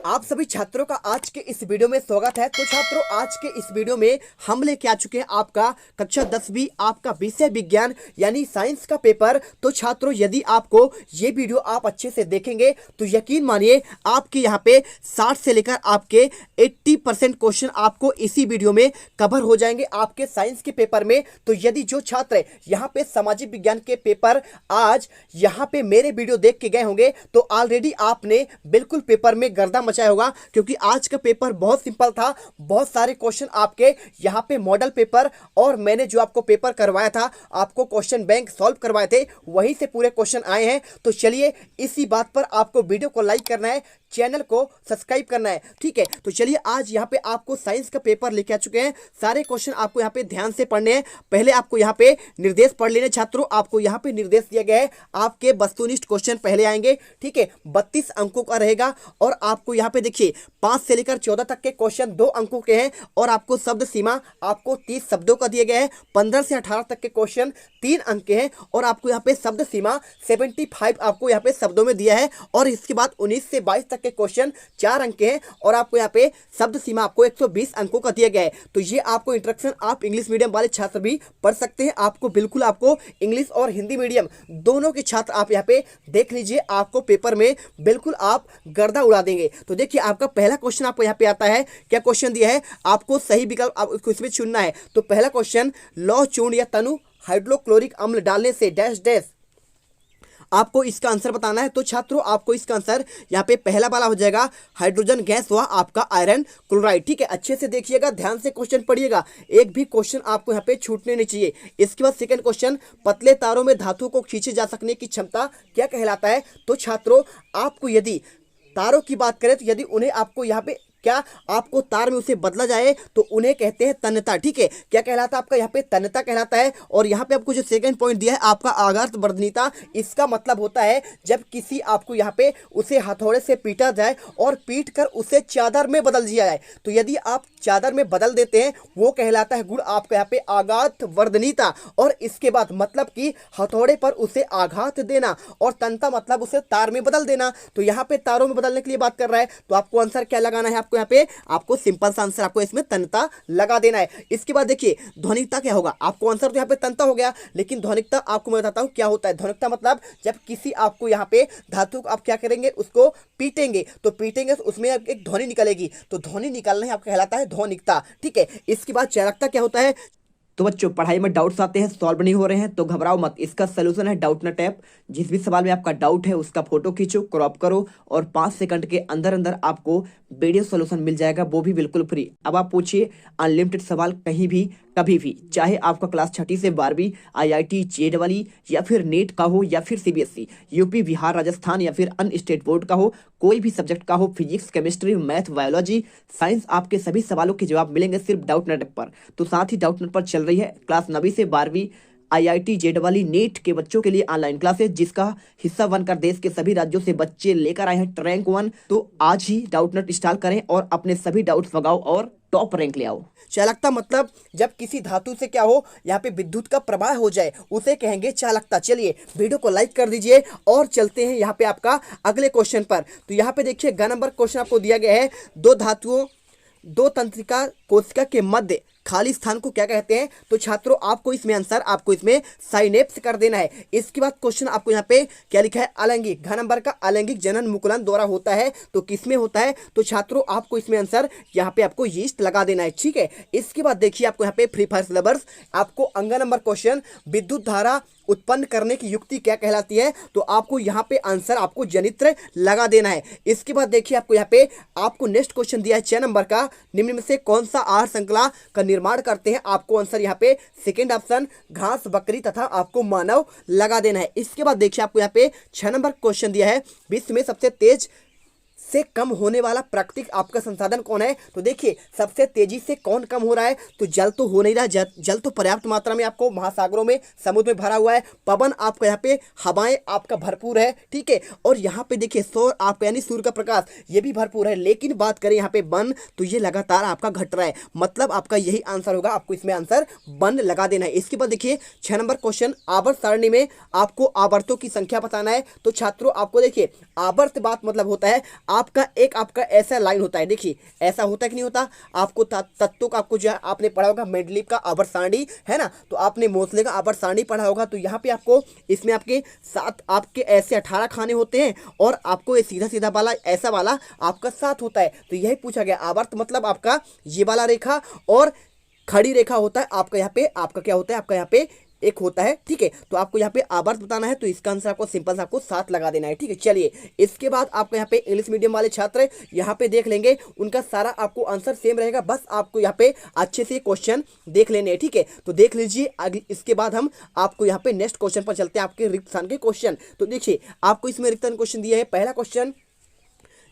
आप सभी छात्रों का आज के इस वीडियो में स्वागत है। तो छात्रों, आज के इस वीडियो में हम लेके आ चुके हैं आपका कक्षा 10वीं आपका विषय विज्ञान यानी साइंस का पेपर। तो छात्रों, यदि आपको ये वीडियो आप अच्छे से देखेंगे तो यकीन मानिए आपके यहाँ पे 60 से लेकर आपके 80% क्वेश्चन आपको इसी वीडियो में कवर हो जाएंगे आपके साइंस के पेपर में। तो यदि जो छात्र यहाँ पे सामाजिक विज्ञान के पेपर आज यहाँ पे मेरे वीडियो देख के गए होंगे तो ऑलरेडी आपने बिल्कुल पेपर में गर्दा मचाया होगा, क्योंकि आज का पेपर बहुत सिंपल था। बहुत सारे क्वेश्चन आपके यहाँ पे मॉडल पेपर और मैंने जो आपको पेपर करवाया था, आपको क्वेश्चन बैंक सॉल्व करवाए थे, वहीं से पूरे क्वेश्चन आए हैं। तो चलिए, इसी बात पर आपको वीडियो को लाइक करना है, चैनल को सब्सक्राइब करना है, ठीक है। तो चलिए, आज यहाँ पे आपको साइंस का पेपर लेके आ चुके हैं। सारे क्वेश्चन आपको यहाँ पे ध्यान से पढ़ने हैं। पहले आपको यहाँ पे निर्देश पढ़ लेने छात्रों। आपको यहाँ पे निर्देश दिया गया है, आपके वस्तुनिष्ठ क्वेश्चन पहले आएंगे, ठीक है। 32 अंकों का रहेगा और आपको यहाँ पे देखिए 5 से लेकर 14 तक के क्वेश्चन 2 अंकों के हैं और आपको शब्द सीमा आपको 30 शब्दों का दिया गया है। 15 से 18 तक के क्वेश्चन 3 अंक के हैं और आपको यहाँ पे शब्द सीमा 75 आपको यहाँ पे शब्दों में दिया है। और इसके बाद 19 से 22 तक के क्वेश्चन 4 अंक के हैं और आपको यहाँ पे शब्द सीमा आपको 120 अंकों का दिया गया है। तो ये आपको इंस्ट्रक्शन आप इंग्लिश मीडियम वाले छात्र भी पढ़ सकते हैं। आपको बिल्कुल आपको इंग्लिश और हिंदी मीडियम दोनों के छात्र आप यहाँ पे देख लीजिए, आपको पेपर में बिल्कुल आप गर्दा उड़ा देंगे। तो देखिए, आपका पहला क्वेश्चन आपको यहाँ पे आता है। क्या क्वेश्चन दिया है, आपको सही विकल्प आपको इसमें चुनना है। तो पहला क्वेश्चन, लौह चूर्ण या तनु हाइड्रोक्लोरिक अम्ल डालने से डैश डैश, आपको इसका आंसर बताना है। तो छात्रों, आपको इसका आंसर यहाँ पे पहला वाला हो जाएगा हाइड्रोजन गैस व आपका आयरन क्लोराइड, ठीक है। अच्छे से देखिएगा, ध्यान से क्वेश्चन पढ़िएगा, एक भी क्वेश्चन आपको यहाँ पे छूटने नहीं चाहिए। इसके बाद सेकंड क्वेश्चन, पतले तारों में धातु को खींचे जा सकने की क्षमता क्या कहलाता है। तो छात्रों, आपको यदि तारों की बात करें तो यदि उन्हें आपको यहाँ पे क्या आपको तार में उसे बदला जाए तो उन्हें कहते हैं तन्यता, ठीक है। क्या कहलाता है आपका यहाँ पे तन्यता कहलाता है। और यहाँ पे आपको जो सेकंड पॉइंट दिया है आपका आघात वर्धनीयता, इसका मतलब होता है जब किसी आपको यहाँ पे उसे हथौड़े से पीटा जाए और पीट कर उसे चादर में बदल दिया जाए, तो यदि आप चादर में बदल देते हैं वो कहलाता है गुण आपका यहाँ पे आघात वर्धनीयता। और इसके बाद मतलब कि हथौड़े पर उसे आघात देना और तन्यता मतलब उसे तार में बदल देना। तो यहाँ पे तारों में बदलने के लिए बात कर रहा है, तो आपको आंसर क्या लगाना है, आपको यहाँ पे आपको सिंपल सा आंसर आपको इसमें तन्यता लगा देना है। इसके बाद देखिए ध्वनिकता क्या होगा, आपको आंसर तो यहाँ पे तन्यता हो गया, लेकिन ध्वनिकता आपको मैं बताता हूँ क्या होता है। ध्वनिकता मतलब जब किसी आपको यहाँ पे धातु को आप क्या करेंगे, उसको पीटेंगे, तो पीटेंगे तो उसमें एक ध्वनि निकलेगी, तो ध्वनि निकालना ही आपका कहलाता है ध्वनिकता, ठीक है। इसके बाद चालकता क्या होता है। तो बच्चों, पढ़ाई में डाउट्स आते हैं, सॉल्व नहीं हो रहे हैं तो घबराओ मत, इसका सोल्यूशन है डाउटनेट ऐप। जिस भी सवाल में आपका डाउट है उसका फोटो खींचो, क्रॉप करो और 5 सेकंड के अंदर अंदर आपको वीडियो सोल्यूशन मिल जाएगा, वो भी बिल्कुल फ्री। अब आप पूछिए अनलिमिटेड सवाल कहीं भी कभी भी, चाहे आपका क्लास 6ठी से 12वीं IIT JEE या फिर नेट का हो या फिर CBSE यूपी बिहार राजस्थान या फिर अन्य स्टेट बोर्ड का हो, कोई भी सब्जेक्ट का हो, physics chemistry math biology science, आपके सभी सवालों के जवाब मिलेंगे सिर्फ डाउटनेट ऐप पर। तो साथ ही डाउटनेट पर चल रही है क्लास 9वीं से 12वीं IIT JEE नेट के बच्चों के लिए ऑनलाइन क्लासेस, जिसका हिस्सा बनकर देश के सभी राज्यों से बच्चे लेकर आए हैं रैंक 1। तो आज ही डाउटनेट इंस्टॉल करें और अपने सभी डाउट्स भगाओ और टॉप रैंक ले आओ। चालकता मतलब जब किसी धातु से क्या हो, यहाँ पे विद्युत का प्रवाह हो जाए, उसे कहेंगे चालकता। चलिए, वीडियो को लाइक कर दीजिए और चलते हैं यहाँ पे आपका अगले क्वेश्चन पर। तो यहाँ पे देखिए ग नंबर क्वेश्चन आपको दिया गया है, दो तंत्रिका कोशिका के मध्य खाली स्थान को क्या कहते हैं। तो छात्रों, आपको इसमें आंसर आपको इसमें साइनेप्स कर देना है। इसके बाद क्वेश्चन आपको यहाँ पे क्या लिखा है, अलैंगिक, घ नंबर का अलैंगिक जनन मुकुलन द्वारा होता है, तो किसमें होता है। तो छात्रों, आपको इसमें आंसर यहाँ पे आपको यीस्ट लगा देना है, ठीक है। इसके बाद देखिए आपको यहाँ पे फ्री फायर सिलेबस, आपको अंग नंबर क्वेश्चन, विद्युत धारा उत्पन्न करने की युक्ति क्या कहलाती है। तो आपको यहाँ पे आंसर आपको जनित्र लगा देना है। इसके बाद देखिए आपको यहाँ पे आपको नेक्स्ट क्वेश्चन दिया है 6 नंबर का, निम्न में से कौन सा आहार श्रृंखला का निर्माण करते हैं। आपको आंसर यहाँ पे सेकंड ऑप्शन घास, बकरी तथा आपको मानव लगा देना है। इसके बाद देखिए आपको यहाँ पे 6 नंबर क्वेश्चन दिया है, विश्व में सबसे तेज से कम होने वाला प्राकृतिक आपका संसाधन कौन है। तो देखिए सबसे तेजी से कौन कम हो रहा है, तो जल तो हो नहीं रहा, जल तो पर्याप्त मात्रा में आपको महासागरों में समुद्र में भरा हुआ है। पवन आपका यहाँ पे हवाएं आपका भरपूर है, ठीक है। और यहाँ पे देखिए सौर आपका यानी सूर्य का प्रकाश ये भी भरपूर है। लेकिन बात करें यहाँ पे वन, तो ये लगातार आपका घट रहा है, मतलब आपका यही आंसर होगा, आपको इसमें आंसर वन लगा देना है। इसके बाद देखिए 6 नंबर क्वेश्चन, आवर्त सारणी में आपको आवर्तों की संख्या बताना है। तो छात्रों आपको देखिए आवर्त बात मतलब होता है आप आपका एक आपका ऐसा लाइन होता है, देखिए ऐसा होता है कि नहीं होता, आपको तत्वों का आपको जो है आपने पढ़ा होगा मेंडलीव का आवर्त सारणी है ना, तो आपने मोसले का आवर्त सारणी पढ़ा होगा। तो यहाँ पे आपको इसमें आपके 7 आपके ऐसे 18 खाने होते हैं और आपको ये सीधा सीधा वाला ऐसा वाला आपका 7 होता है। तो यही पूछा गया, आवर्त मतलब आपका ये वाला रेखा और खड़ी रेखा होता है आपका, यहाँ पे आपका क्या होता है, आपका यहाँ पे एक होता है, ठीक है। तो आपको यहाँ पे आवर्त बताना है, तो इसका आंसर आपको सिंपल सा आपको 7 लगा देना है, ठीक है। चलिए इसके बाद आपको यहाँ पे इंग्लिश मीडियम वाले छात्र यहाँ पे देख लेंगे, उनका सारा आपको आंसर सेम रहेगा, बस आपको यहाँ पे अच्छे से क्वेश्चन देख लेने हैं, ठीक है। तो देख लीजिए आगे, इसके बाद हम आपको यहाँ पे नेक्स्ट क्वेश्चन पर चलते हैं, आपके रिक्त स्थान के क्वेश्चन। तो देखिए आपको इसमें रिक्त स्थान क्वेश्चन दिया है। पहला क्वेश्चन,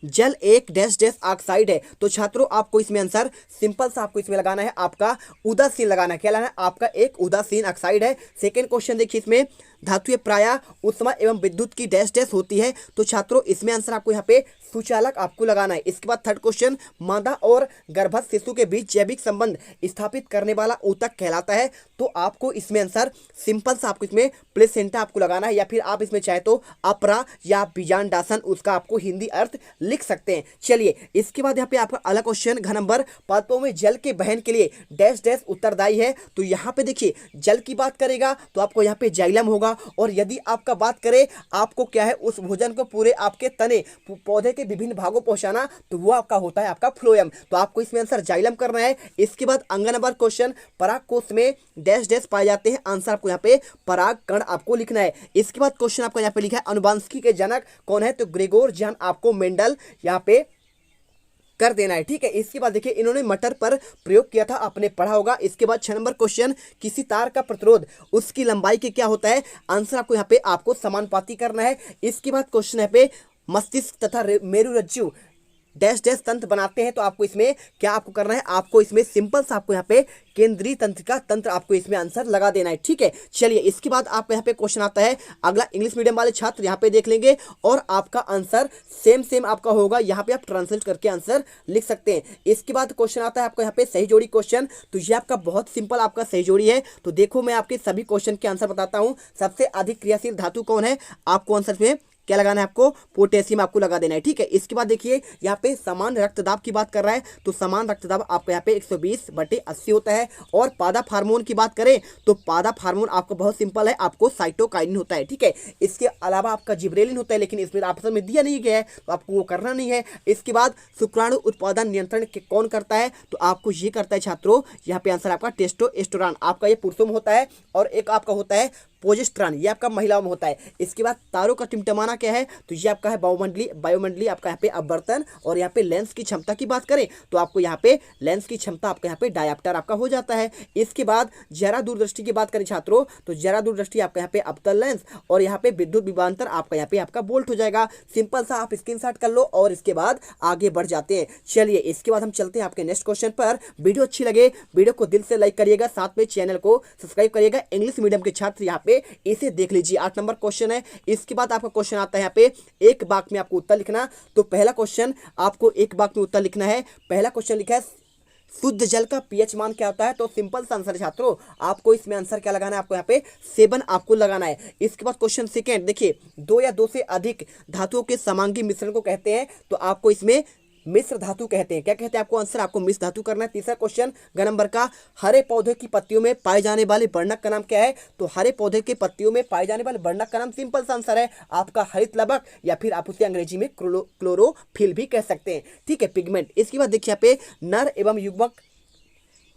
जल एक डैश डैश ऑक्साइड है। तो छात्रों आपको इसमें आंसर सिंपल सा आपको इसमें लगाना है, आपका उदासीन लगाना है। क्या लगाना है, आपका एक उदासीन ऑक्साइड है। सेकंड क्वेश्चन देखिए, इसमें धातुएं प्रायः उष्मा एवं विद्युत की डैश डैश होती है। तो छात्रों इसमें आंसर आपको यहाँ पे सुचालक आपको लगाना है। इसके बाद थर्ड क्वेश्चन, मादा और गर्भस्थ शिशु के बीच जैविक संबंध स्थापित करने वाला ऊतक कहलाता है। तो आपको इसमें आंसर सिंपल सा आपको इसमें प्लेसेंटा आपको लगाना है, या फिर आप इसमें चाहे तो अपरा या बीजांडासन उसका आपको हिंदी अर्थ लिख सकते हैं। चलिए इसके बाद यहाँ पे आपका अगला क्वेश्चन, घ नंबर पादपों में जल के बहन के लिए डैश डैश उत्तरदायी है। तो यहाँ पे देखिए जल की बात करेगा तो आपको यहाँ पे जाइलम होगा, और यदि आपका बात करें आपको क्या है उस भोजन को पूरे आपके तने पौधे के विभिन्न भागों पहुंचाना, तो वो आपका होता है आपका फ्लोएम। तो आपको इसमें आंसर जाइलम करना है। इसके बाद अंग नंबर क्वेश्चन, पराग कोश में डैश डैश पाए जाते हैं। आंसर आपको यहाँ पे पराग कण आपको लिखना है। इसके बाद क्वेश्चन आपको यहाँ पे लिखा है, अनुवांशिकी के जनक कौन है। तो ग्रेगोर जॉन आपको मेंडल यहाँ पे कर देना है, ठीक है। इसके बाद देखिए इन्होंने मटर पर प्रयोग किया था, आपने पढ़ा होगा। इसके बाद 6 नंबर क्वेश्चन, किसी तार का प्रतिरोध उसकी लंबाई के क्या होता है। आंसर आपको यहाँ पे आपको समानुपाती करना है। इसके बाद क्वेश्चन है पे मस्तिष्क तथा मेरुरज्जु डैश डैश तंत्र बनाते हैं। तो आपको इसमें क्या आपको करना है, आपको इसमें सिंपल सा आपको यहाँ पे केंद्रीय तंत्र का तंत्र आपको इसमें आंसर लगा देना है, ठीक है। चलिए इसके बाद आपको यहाँ पे क्वेश्चन आता है अगला, इंग्लिश मीडियम वाले छात्र यहाँ पे देख लेंगे और आपका आंसर सेम आपका होगा, यहाँ पे आप ट्रांसलेट करके आंसर लिख सकते हैं। इसके बाद क्वेश्चन आता है आपको यहाँ पे सही जोड़ी क्वेश्चन। तो ये आपका बहुत सिंपल आपका सही जोड़ी है। तो देखो मैं आपके सभी क्वेश्चन के आंसर बताता हूँ। सबसे अधिक क्रियाशील धातु कौन है, आपको आंसर में क्या लगाना है, आपको पोटेशियम आपको लगा देना है, ठीक है। इसके बाद देखिए यहाँ पे समान रक्तदाब की बात कर रहा है, तो समान रक्तदाब आपको यहाँ पे 120/80 होता है। और पादप हार्मोन की बात करें तो पादप हार्मोन आपको बहुत सिंपल है, आपको साइटोकाइनिन होता है, ठीक है। इसके अलावा आपका जिब्रेलिन होता है, लेकिन इसमें ऑप्शन में दिया नहीं गया है तो आपको वो करना नहीं है। इसके बाद शुक्राणु उत्पादन नियंत्रण कौन करता है, तो आपको ये करता है छात्रों, यहाँ पे आंसर आपका टेस्टोस्टेरोन, आपका ये पुरुषों में होता है, और एक आपका होता है प्रोजेस्टेरॉन, ये आपका महिलाओं में होता है। इसके बाद तारों का टिमटमाना क्या है, तो ये आपका है वायुमंडलीय आपका यहाँ पे अपवर्तन। और यहाँ पे लेंस की क्षमता की बात करें तो आपको यहाँ पे लेंस की क्षमता आपका यहाँ पे डायप्टर आपका हो जाता है। इसके बाद जरा दूरदृष्टि की बात करें छात्रों, तो जरा दूरदृष्टि आपका यहाँ पे अवतल लेंस, और यहाँ पे विद्युत विभवांतर आपका यहाँ पे आपका बोल्ट हो जाएगा। सिंपल सा आप स्क्रीनशॉट कर लो और इसके बाद आगे बढ़ जाते हैं। चलिए इसके बाद हम चलते हैं आपके नेक्स्ट क्वेश्चन पर। वीडियो अच्छी लगे वीडियो को दिल से लाइक करिएगा, साथ में चैनल को सब्सक्राइब करिएगा। इंग्लिश मीडियम के छात्र यहाँ पे इसे देख लीजिए। 8 नंबर क्वेश्चन है। इसके बाद आपका क्वेश्चन आता है यहाँ पे एक वाक्य में आपको उत्तर लिखना। तो पहला क्वेश्चन आपको एक वाक्य में उत्तर लिखना है। पहला क्वेश्चन लिखा है शुद्ध जल का पीएच मान क्या होता है। तो सिंपल सा आंसर छात्रों, आपको इसमें आंसर क्या लगाना है, आपको यहाँ पे 7 आपको लगाना है। इसके बाद क्वेश्चन सेकंड देखिए, 2 या 2 से अधिक धातुओं के समांगी मिश्रण को कहते हैं। तो आपको इसमें मिश्र धातु कहते हैं। क्या कहते हैं, आपको आंसर आपको मिश्र धातु करना है। तीसरा क्वेश्चन ग नंबर का, हरे पौधे की पत्तियों में पाए जाने वाले वर्णक का नाम क्या है। तो हरे पौधे के पत्तियों में पाए जाने वाले वर्णक का नाम सिंपल सा आंसर है आपका हरित लवक, या फिर आप उसे अंग्रेजी में क्लोरोफिल भी कह सकते हैं, ठीक है, पिगमेंट। इसके बाद देखिए यहाँ पे नर एवं युग्मक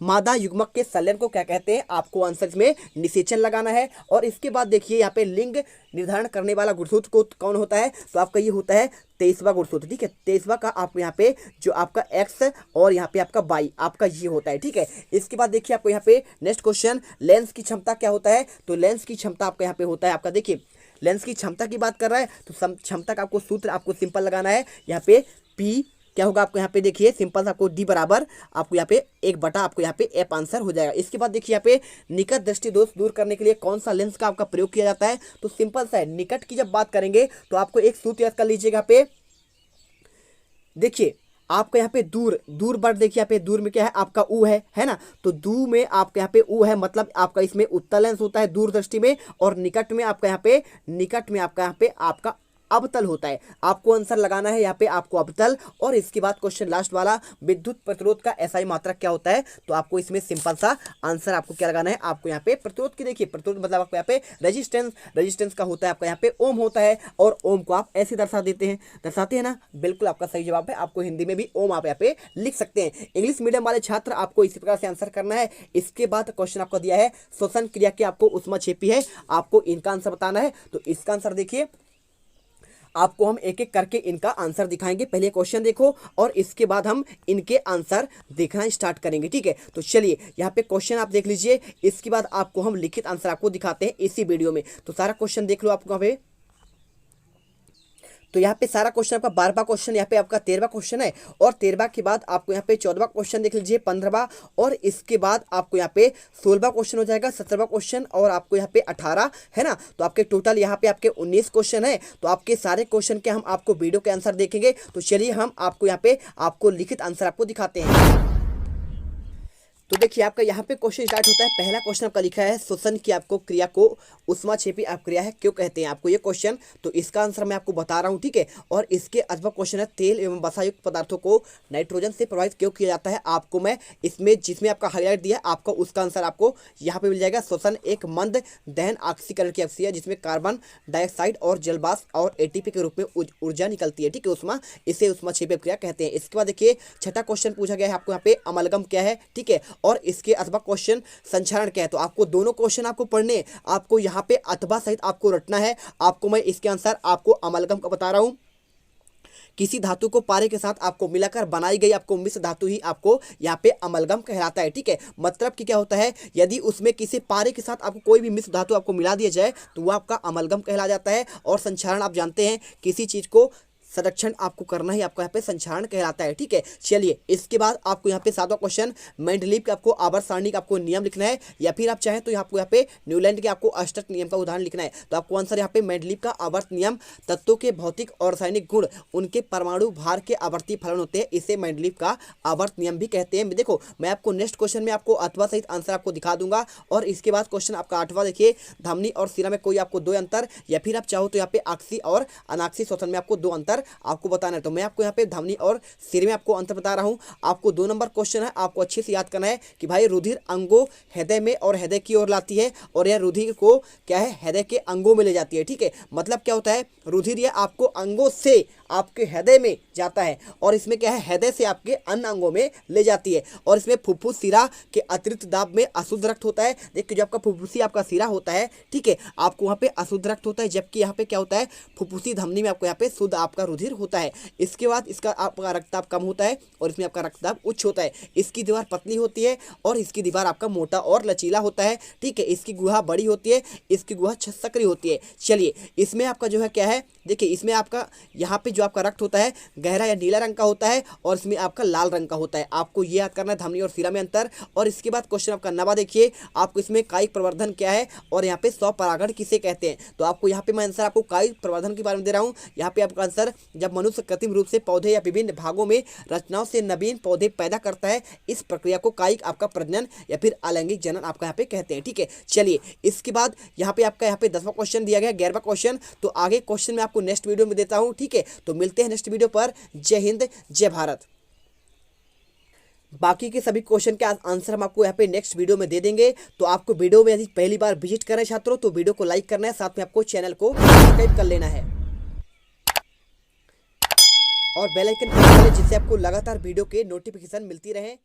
मादा युग्मक के संलयन को क्या कहते हैं, आपको आंसर में निषेचन लगाना है। और इसके बाद देखिए यहाँ पे लिंग निर्धारण करने वाला गुणसूत्र को कौन होता है, तो आपका ये होता है 23वां गुणसूत्र, ठीक है। 23वां का आप यहाँ पे जो आपका एक्स और यहाँ पे आपका वाई आपका ये होता है, ठीक है। इसके बाद देखिए आपको यहाँ पे नेक्स्ट क्वेश्चन, लेंस की क्षमता क्या होता है। तो लेंस की क्षमता आपका यहाँ पे होता है आपका, देखिए लेंस की क्षमता की बात कर रहा है तो क्षमता का आपको सूत्र आपको सिंपल लगाना है। यहाँ पे पी क्या होगा, आपको यहाँ पे देखिए सिंपल सा आपको डी बराबर आपको यहाँ पे 1/, आपको यहाँ पे एफ आंसर हो जाएगा। इसके बाद देखिए यहाँ पे निकट दृष्टि दोष दूर करने के लिए कौन सा लेंस का आपका प्रयोग किया जाता है। तो सिंपल सा है, निकट की जब बात करेंगे तो आपको एक सूत्र याद कर लीजिएगा। यहाँ पे देखिए आपका यहाँ पे दूर बढ़, देखिए यहाँ पे दूर में क्या है आपका ऊ है ना। तो दू में आपका यहाँ पे ऊ है, मतलब आपका इसमें उत्तल लेंस होता है दूर दृष्टि में, और निकट में आपका यहाँ पे आपका अवतल होता है। आपको आंसर लगाना है यहाँ पे आपको अवतल। और इसके बाद क्वेश्चन लास्ट वाला, विद्युत प्रतिरोध का एसआई मात्रक क्या होता है? तो आपको इसमें सिंपल सा आंसर आपको क्या लगाना है, आपको यहाँ पे प्रतिरोध की, देखिए प्रतिरोध मतलब आपको यहाँ पे रेजिस्टेंस का होता है आपका यहाँ पे ओम होता है। और ओम को आप ऐसे दर्शाते हैं ना, बिल्कुल आपका सही जवाब है। आपको हिंदी में भी ओम आप यहाँ पे लिख सकते हैं। इंग्लिश मीडियम वाले छात्र आपको इसी प्रकार से आंसर करना है। इसके बाद क्वेश्चन आपको दिया है श्वसन क्रिया की आपको ऊष्माक्षेपी है, आपको इनका आंसर बताना है। तो इसका आंसर देखिए, आपको हम एक एक करके इनका आंसर दिखाएंगे। पहले क्वेश्चन देखो और इसके बाद हम इनके आंसर देखना स्टार्ट करेंगे, ठीक है। तो चलिए यहाँ पे क्वेश्चन आप देख लीजिए, इसके बाद आपको हम लिखित आंसर आपको दिखाते हैं इसी वीडियो में। तो सारा क्वेश्चन देख लो आपको यहाँ पे। तो यहाँ पे सारा क्वेश्चन आपका 12वां क्वेश्चन, यहाँ पे आपका 13वां क्वेश्चन है। और 13वां के बाद आपको यहाँ पे 14वां क्वेश्चन देख लीजिए, 15वां, और इसके बाद आपको यहाँ पे 16वां क्वेश्चन हो जाएगा, 17वां क्वेश्चन, और आपको यहाँ पे 18 है ना। तो आपके टोटल यहाँ पे आपके 19 क्वेश्चन है। तो आपके सारे क्वेश्चन के हम आपको वीडियो के आंसर देखेंगे। तो चलिए हम आपको यहाँ पे आपको लिखित आंसर आपको दिखाते हैं। तो देखिए आपका यहाँ पे क्वेश्चन स्टार्ट होता है। पहला क्वेश्चन आपका लिखा है श्वसन की आपको क्रिया को ऊष्माक्षेपी अपक्रिया है क्यों कहते हैं, आपको ये क्वेश्चन। तो इसका आंसर मैं आपको बता रहा हूँ, ठीक है। और इसके अथवा क्वेश्चन है तेल एवं वसायुक्त पदार्थों को नाइट्रोजन से प्रभावित क्यों किया जाता है। आपको मैं इसमें जिसमें आपका हाईलाइट दिया है आपको उसका आंसर आपको यहाँ पे मिल जाएगा। श्वसन एक मंद दहन ऑक्सीकरण की अभिक्रिया जिसमें कार्बन डाइऑक्साइड और जलवाष्प और एटीपी के रूप में ऊर्जा निकलती है, ठीक है, उष्मा, इसे ऊष्माक्षेपी अपक्रिया कहते हैं। इसके बाद देखिए छठा क्वेश्चन पूछा गया है आपको यहाँ पे अमलगम क्या है, ठीक है। और इसके अथवा क्वेश्चन संचरण क्या है। तो आपको दोनों क्वेश्चन आपको पढ़ने, आपको यहाँ पे अथवा सहित आपको रटना है। आपको मैं इसके आंसर आपको अमलगम का बता रहा हूँ। किसी धातु को पारे के साथ आपको मिलाकर बनाई गई आपको मिश्र धातु ही आपको यहाँ पे अमलगम कहलाता है, ठीक है। मतलब कि क्या होता है, यदि उसमें किसी पारे के साथ आपको कोई भी मिश्र धातु आपको मिला दिया जाए तो वो आपका अमलगम कहला जाता है। और संचरण आप जानते हैं, किसी चीज को संरक्षण आपको करना ही आपको यहाँ पे संचरण कहलाता है, ठीक है। चलिए इसके बाद आपको यहाँ पे 7वां क्वेश्चन मेंडलीव के आपको आवर्त सारणी का आपको नियम लिखना है, या फिर आप चाहें तो आपको यहाँ पे न्यूलैंड के आपको अष्टक नियम का उदाहरण लिखना है। तो आपको आंसर यहाँ पे मेंडलीव का आवर्त नियम, तत्वों के भौतिक और रासायनिक गुण उनके परमाणु भार के आवर्ती फलन होते हैं, इसे मेंडलीव का आवर्त नियम भी कहते हैं। देखो मैं आपको नेक्स्ट क्वेश्चन में आपको अथवा सहित आंसर आपको दिखा दूंगा। और इसके बाद क्वेश्चन आपका 8वां देखिए, धमनी और सिरा में कोई आपको 2 अंतर, या फिर आप चाहो तो यहाँ पे आक्सी और अनाक्सी श्वसन में आपको 2 अंतर आपको बताना है। तो मैं आपको यहाँ पे धमनी और सिर में आपको अंतर बता रहा हूँ। आपको 2 नंबर क्वेश्चन है, आपको अच्छे से याद करना है कि भाई रुधिर अंगों हृदय में और हृदय की ओर लाती है, और यह रुधिर को क्या है, हृदय के अंगों में ले जाती है, ठीक है। मतलब क्या होता है, रुधिर यह आपको अंगों से आपके हृदय में जाता है, और इसमें क्या है, हृदय से आपके अन्य अंगों में ले जाती है। और इसमें फुफ्फुस सिरा के अतिरिक्त दाब में अशुद्ध रक्त होता है। देखिए जो आपका फुफ्फुसी आपका सिरा होता है, ठीक है, आपको वहाँ पे अशुद्ध रक्त होता है, जबकि यहाँ पे क्या होता है, फुफ्फुसी धमनी में आपको यहाँ पे शुद्ध आपका रुधिर होता है। इसके बाद इसका आपका रक्तदाब कम होता है और इसमें आपका रक्तदाब उच्च होता है। इसकी दीवार पतली होती है और इसकी दीवार आपका मोटा और लचीला होता है, ठीक है। इसकी गुहा बड़ी होती है, इसकी गुहा सक्रिय होती है। चलिए इसमें आपका जो है क्या है, देखिए इसमें आपका यहाँ पे जो आपका रक्त होता है गहरा या नीला रंग का होता है, और इसमें आपका लाल रंग का होता है। आपको ये याद करना है धमनी और सिरा में अंतर। और इसके बाद क्वेश्चन आपका 9वां देखिए, आपको इसमें कायिक प्रवर्धन क्या है और यहाँ पे स्वपरागण किसे कहते हैं। तो आपको यहाँ पे मैं आंसर आपको कायिक प्रवर्धन के बारे में दे रहा हूँ। यहाँ पे आपका आंसर, जब मनुष्य कृत्रिम रूप से पौधे या विभिन्न भागों में रचनाओं से नवीन पौधे पैदा करता है, इस प्रक्रिया को कायिक आपका प्रजनन या फिर अलैंगिक जनन आपका यहाँ पे कहते हैं, ठीक है। चलिए इसके बाद यहाँ पे आपका यहाँ पे 10वां क्वेश्चन दिया गया, 11वां क्वेश्चन। तो आगे क्वेश्चन मैं आपको नेक्स्ट वीडियो में देता हूँ, ठीक है। तो मिलते हैं नेक्स्ट वीडियो पर। जय हिंद, जय भारत। बाकी के सभी क्वेश्चन के आंसर हम आपको यहाँ पे नेक्स्ट वीडियो में दे देंगे। तो आपको वीडियो में यदि पहली बार विजिट कर रहे हैं छात्रों, तो वीडियो को लाइक करना है, साथ में आपको चैनल को सब्सक्राइब कर लेना है और बेल आइकन प्रेस करें, जिससे आपको लगातार वीडियो के नोटिफिकेशन मिलती रहे।